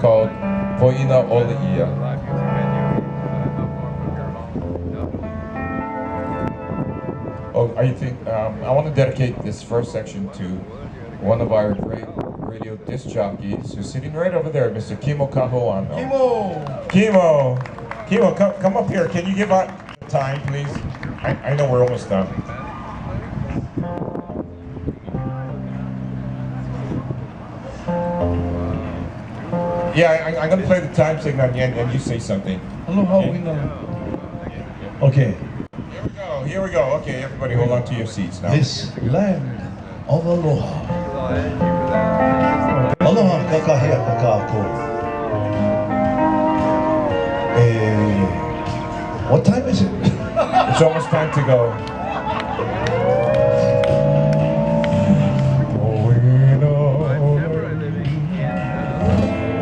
called Poina Olia. Oh, I want to dedicate this first section to one of our great radio disc jockeys who's sitting right over there, Mr. Kimo Kahuano. Kimo, come up here. Can you give out time, please? I know we're almost done. Yeah, I'm going to play the time signal and you say something. Aloha, okay. Okay. Here we go. Okay, everybody hold on to your seats now. This land of aloha. Aloha kakahia kakako. What time is it? It's almost time to go.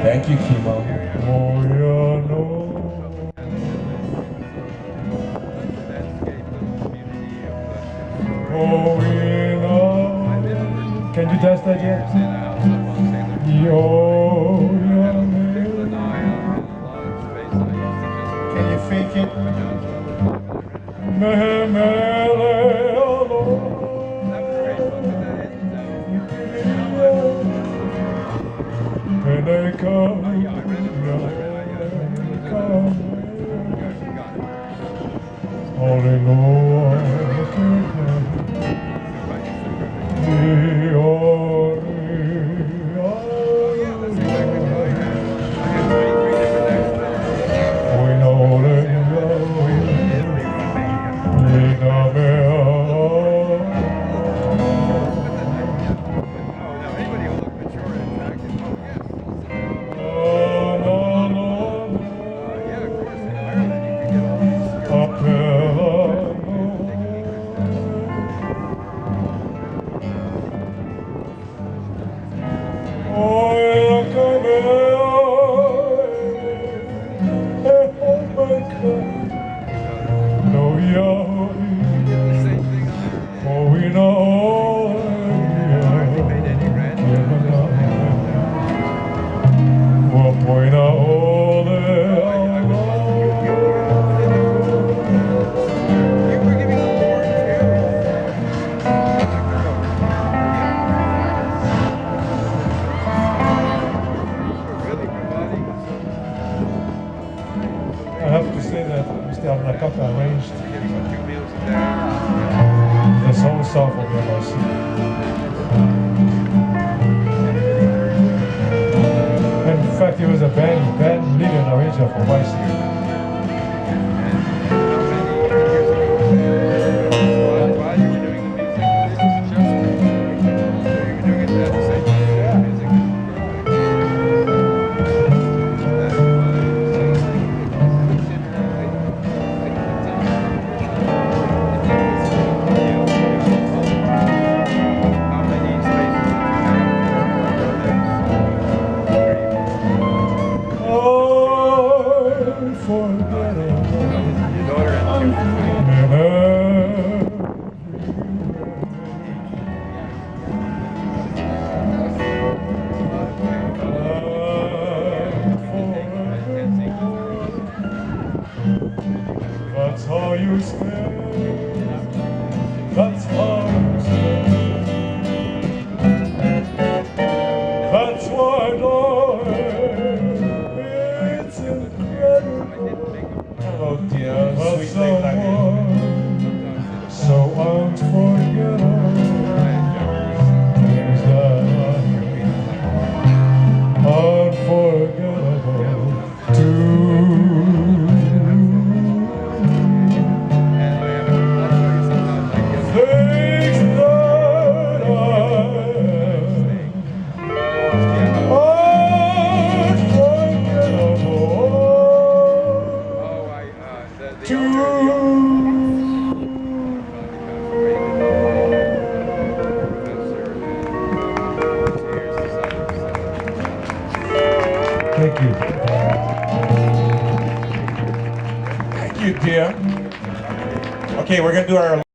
Thank you, Kimo. Can you dance that yet? Can you fake it? I have to say that Mr. Aranakaka arranged this whole song for me on my seat. In fact, he was a band leader and arranger for my seat. That's how you stay. That's how you stay. That's why, darling, it's incredible. Hello, dear. But Sweet someone so unforgettable is that unforgettable too. Thank you. Thank you, dear. Okay, we're going to do our